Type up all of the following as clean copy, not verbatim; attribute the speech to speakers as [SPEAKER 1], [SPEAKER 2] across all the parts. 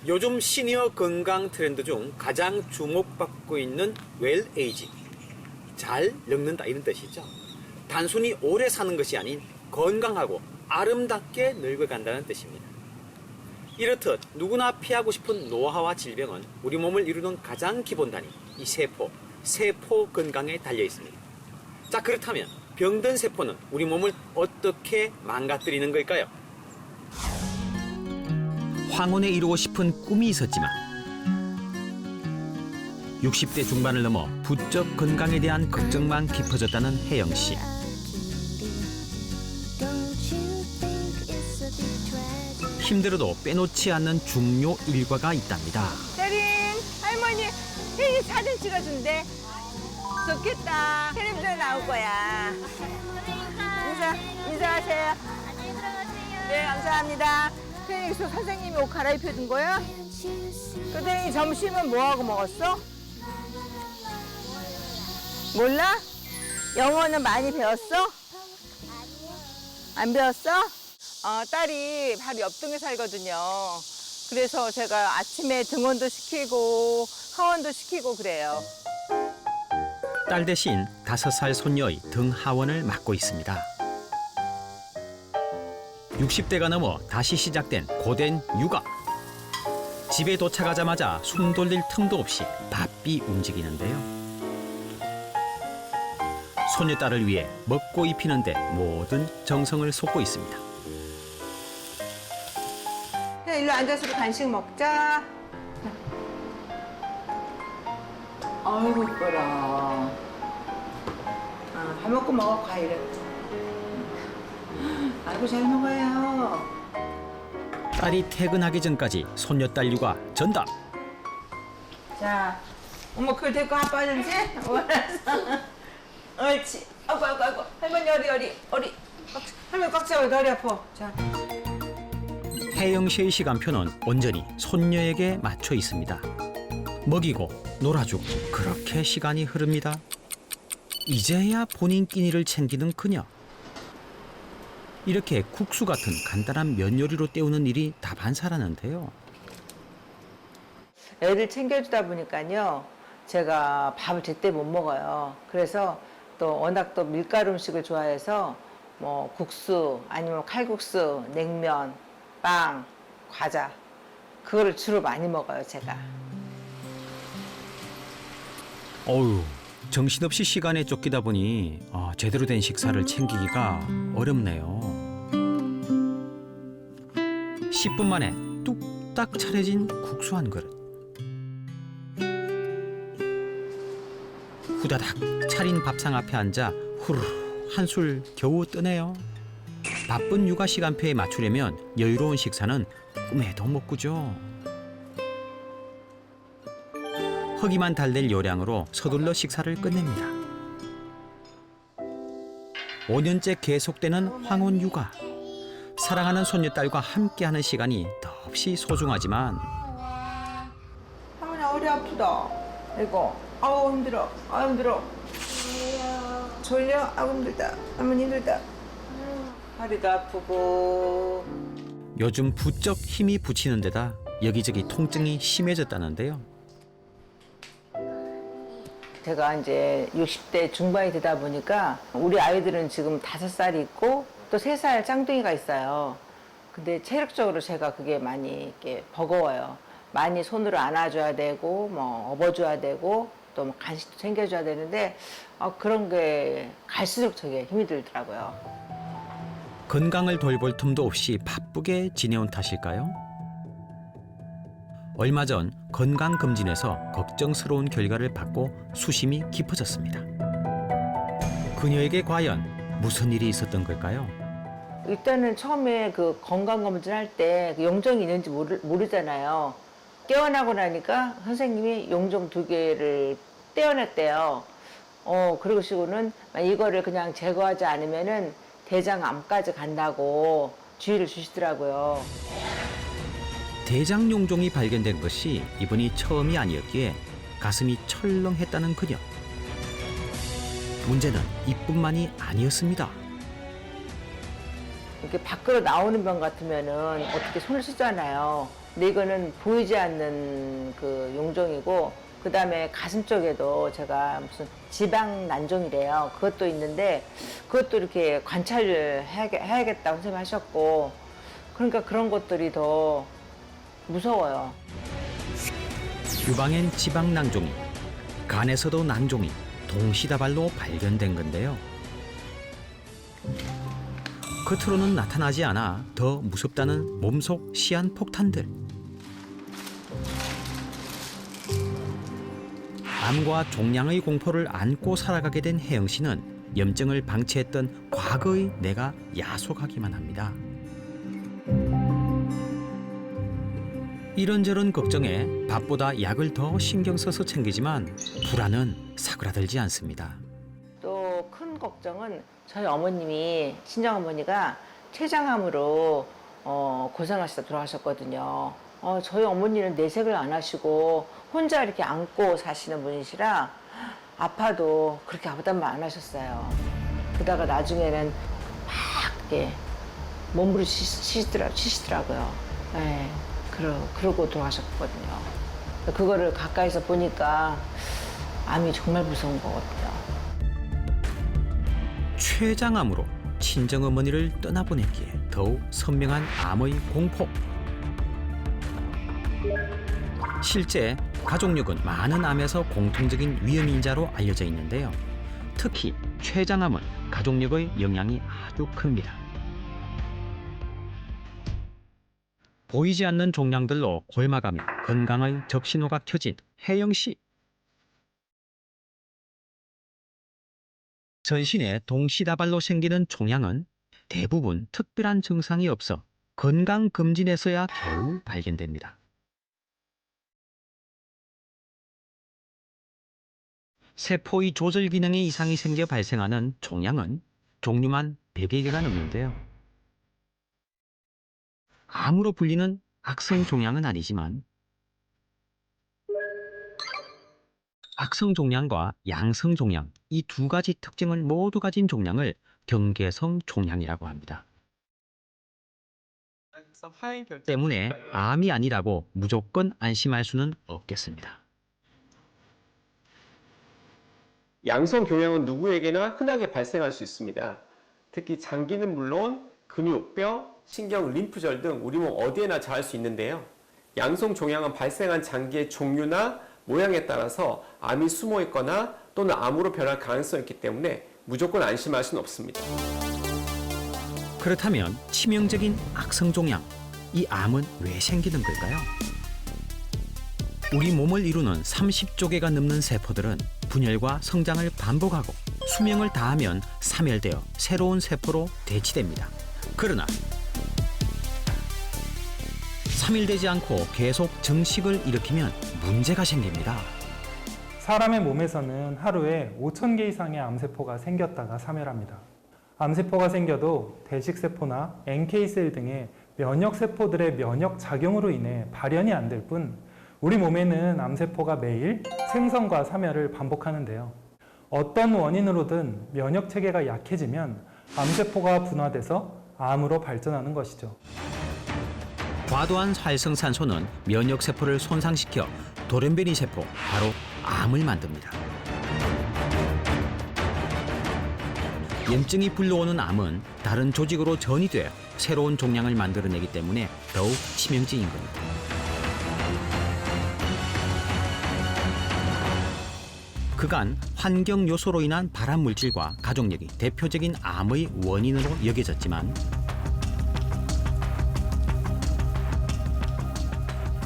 [SPEAKER 1] 요즘 시니어 건강 트렌드 중 가장 주목받고 있는 웰에이징, 잘 늙는다 이런 뜻이죠. 단순히 오래 사는 것이 아닌 건강하고 아름답게 늙어간다는 뜻입니다. 이렇듯 누구나 피하고 싶은 노화와 질병은 우리 몸을 이루는 가장 기본 단위, 이 세포 건강에 달려 있습니다. 자, 그렇다면 병든 세포는 우리 몸을 어떻게 망가뜨리는 걸까요? 황혼에 이루고 싶은 꿈이 있었지만 60대 중반을 넘어 부쩍 건강에 대한 걱정만 깊어졌다는 혜영 씨. 힘들어도 빼놓지 않는 중요 일과가 있답니다.
[SPEAKER 2] 혜린, 할머니, 혜린 사진 찍어준대. 좋겠다. 텔레비전에 나올 거야. 인사하세요.
[SPEAKER 3] 안녕히 들어가세요.
[SPEAKER 2] 네, 감사합니다. 혜린이 선생님이 옷 갈아입혀 준 거야? 그랬더니 점심은 뭐하고 먹었어? 몰라? 영어는 많이 배웠어? 안 배웠어? 딸이 바로 옆 동에 살거든요. 그래서 제가 아침에 등원도 시키고 하원도 시키고 그래요.
[SPEAKER 1] 딸 대신 5살 손녀의 등 하원을 맡고 있습니다. 60대가 넘어 다시 시작된 고된 육아. 집에 도착하자마자 숨 돌릴 틈도 없이 바삐 움직이는데요. 손녀딸을 위해 먹고 입히는 데 모든 정성을 쏟고 있습니다.
[SPEAKER 2] 야, 일로 앉아서 간식 먹자. 아이고 이뻐라. 밥 먹고 먹어 과일을. 아이고 잘 먹어요.
[SPEAKER 1] 딸이 퇴근하기 전까지 손녀딸 육아 전담.
[SPEAKER 2] 자, 엄마 그걸 데리고 아빠는지? 알았어. 옳지. 아이고. 할머니 어리. 할머니 꽉 잡아, 다리 아파. 자.
[SPEAKER 1] 혜영 씨의 시간표는 온전히 손녀에게 맞춰 있습니다. 먹이고 놀아주고 그렇게 시간이 흐릅니다. 이제야 본인 끼니를 챙기는 그녀. 이렇게 국수 같은 간단한 면 요리로 때우는 일이 다반사라는데요.
[SPEAKER 2] 애를 챙겨주다 보니까요, 제가 밥을 제때 못 먹어요. 그래서 또 워낙 또 밀가루 음식을 좋아해서 뭐 국수 아니면 칼국수, 냉면, 빵, 과자 그거를 주로 많이 먹어요, 제가.
[SPEAKER 1] 어휴, 정신없이 시간에 쫓기다 보니 제대로 된 식사를 챙기기가 어렵네요. 10분 만에 뚝딱 차려진 국수 한 그릇. 후다닥 차린 밥상 앞에 앉아 후루룩 한술 겨우 뜨네요. 바쁜 육아 시간표에 맞추려면 여유로운 식사는 꿈에도 못 꾸죠. 허기만 달랠 요량으로 서둘러 식사를 끝냅니다. 5년째 계속되는 황혼 육아. 사랑하는 손녀딸과 함께하는 시간이 더없이 소중하지만
[SPEAKER 2] 할머니 허리 아프다. 이거 아우 힘들어. 졸려? 아우 힘들다. 할머니 힘들다. 허리도 아프고.
[SPEAKER 1] 요즘 부쩍 힘이 붙이는 데다 여기저기 통증이 심해졌다는데요.
[SPEAKER 2] 제가 이제 60대 중반이 되다 보니까 우리 아이들은 지금 5살이 있고 또 3살 짱둥이가 있어요. 근데 체력적으로 제가 그게 많이 이렇게 버거워요. 많이 손으로 안아줘야 되고 뭐 업어줘야 되고 또 뭐 간식도 챙겨줘야 되는데 그런 게 갈수록 저게 힘이 들더라고요.
[SPEAKER 1] 건강을 돌볼 틈도 없이 바쁘게 지내온 탓일까요? 얼마 전 건강검진에서 걱정스러운 결과를 받고 수심이 깊어졌습니다. 그녀에게 과연 무슨 일이 있었던 걸까요?
[SPEAKER 2] 일단은 처음에 그 건강검진 할 때 용종이 있는지 모르잖아요. 깨어나고 나니까 선생님이 용종 2개를 떼어냈대요. 그러시고는 이거를 그냥 제거하지 않으면은 대장암까지 간다고 주의를 주시더라고요.
[SPEAKER 1] 대장 용종이 발견된 것이 이번이 처음이 아니었기에 가슴이 철렁했다는 그녀. 문제는 이뿐만이 아니었습니다.
[SPEAKER 2] 이렇게 밖으로 나오는 병 같으면은 어떻게 손을 쓰잖아요. 근데 이거는 보이지 않는 그 용종이고, 그 다음에 가슴 쪽에도 제가 무슨 지방 난종이래요. 그것도 있는데, 그것도 이렇게 관찰을 해야겠다고 선생님 하셨고, 그러니까 그런 것들이 더 무서워요.
[SPEAKER 1] 유방엔 지방 낭종이, 간에서도 낭종이 동시다발로 발견된 건데요. 겉으로는 나타나지 않아 더 무섭다는 몸속 시한 폭탄들. 암과 종양의 공포를 안고 살아가게 된 혜영 씨는 염증을 방치했던 과거의 내가 야속하기만 합니다. 이런저런 걱정에 밥보다 약을 더 신경 써서 챙기지만 불안은 사그라들지 않습니다.
[SPEAKER 2] 또 큰 걱정은 저희 어머님이, 친정어머니가 췌장암으로 고생하시다 돌아가셨거든요. 저희 어머니는 내색을 안 하시고 혼자 이렇게 안고 사시는 분이시라 아파도 그렇게 아프단 말 안 하셨어요. 그러다가 나중에는 막 이렇게 몸부림치시더라고요. 네, 그러고 돌아가셨거든요. 그거를 가까이서 보니까 암이 정말 무서운 것 같아요.
[SPEAKER 1] 췌장암으로 친정어머니를 떠나보냈기에 더욱 선명한 암의 공포. 실제 가족력은 많은 암에서 공통적인 위험 인자로 알려져 있는데요. 특히 췌장암은 가족력의 영향이 아주 큽니다. 보이지 않는 종양들로 골마가며 건강의 적신호가 켜진 혜영 씨. 전신에 동시다발로 생기는 종양은 대부분 특별한 증상이 없어 건강검진에서야 겨우 발견됩니다. 세포의 조절 기능에 이상이 생겨 발생하는 종양은 종류만 100여 개가 넘는데요. 암으로 불리는 악성 종양은 아니지만 악성 종양과 양성 종양, 이 두 가지 특징을 모두 가진 종양을 경계성 종양이라고 합니다. 때문에 암이 아니라고 무조건 안심할 수는 없겠습니다.
[SPEAKER 3] 양성 종양은 누구에게나 흔하게 발생할 수 있습니다. 특히 장기는 물론 근육, 뼈, 신경, 림프절 등 우리 몸 어디에나 자할 수 있는데요. 양성 종양은 발생한 장기의 종류나 모양에 따라서 암이 숨어 있거나 또는 암으로 변할 가능성이 있기 때문에 무조건 안심할 수는 없습니다.
[SPEAKER 1] 그렇다면 치명적인 악성 종양, 이 암은 왜 생기는 걸까요? 우리 몸을 이루는 30조 개가 넘는 세포들은 분열과 성장을 반복하고 수명을 다하면 사멸되어 새로운 세포로 대치됩니다. 그러나 사멸되지 않고 계속 정식을 일으키면 문제가 생깁니다.
[SPEAKER 4] 사람의 몸에서는 하루에 5,000개 이상의 암세포가 생겼다가 사멸합니다. 암세포가 생겨도 대식세포나 NK셀 등의 면역세포들의 면역작용으로 인해 발현이 안 될 뿐 우리 몸에는 암세포가 매일 생성과 사멸을 반복하는데요. 어떤 원인으로든 면역체계가 약해지면 암세포가 분화돼서 암으로 발전하는 것이죠.
[SPEAKER 1] 과도한 활성산소는 면역세포를 손상시켜 돌연변이 세포, 바로 암을 만듭니다. 염증이 불러오는 암은 다른 조직으로 전이되어 새로운 종양을 만들어내기 때문에 더욱 치명적인 겁니다. 그간 환경 요소로 인한 발암 물질과 가족력이 대표적인 암의 원인으로 여겨졌지만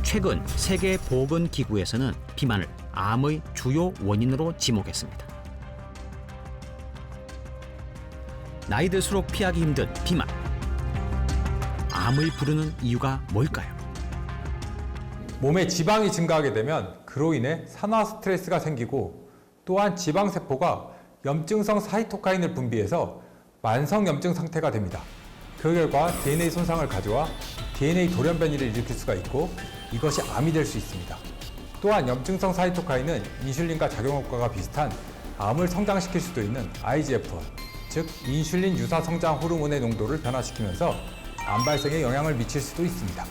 [SPEAKER 1] 최근 세계보건기구에서는 비만을 암의 주요 원인으로 지목했습니다. 나이 들수록 피하기 힘든 비만. 암을 부르는 이유가 뭘까요?
[SPEAKER 5] 몸에 지방이 증가하게 되면 그로 인해 산화 스트레스가 생기고 또한 지방세포가 염증성 사이토카인을 분비해서 만성염증 상태가 됩니다. 그 결과 DNA 손상을 가져와 DNA 돌연변이를 일으킬 수가 있고 이것이 암이 될 수 있습니다. 또한 염증성 사이토카인은 인슐린과 작용효과가 비슷한 암을 성장시킬 수도 있는 IGF-1, 즉 인슐린 유사 성장 호르몬의 농도를 변화시키면서 암 발생에 영향을 미칠 수도 있습니다.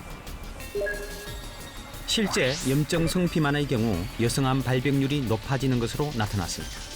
[SPEAKER 1] 실제 염증성 비만의 경우 여성암 발병률이 높아지는 것으로 나타났습니다.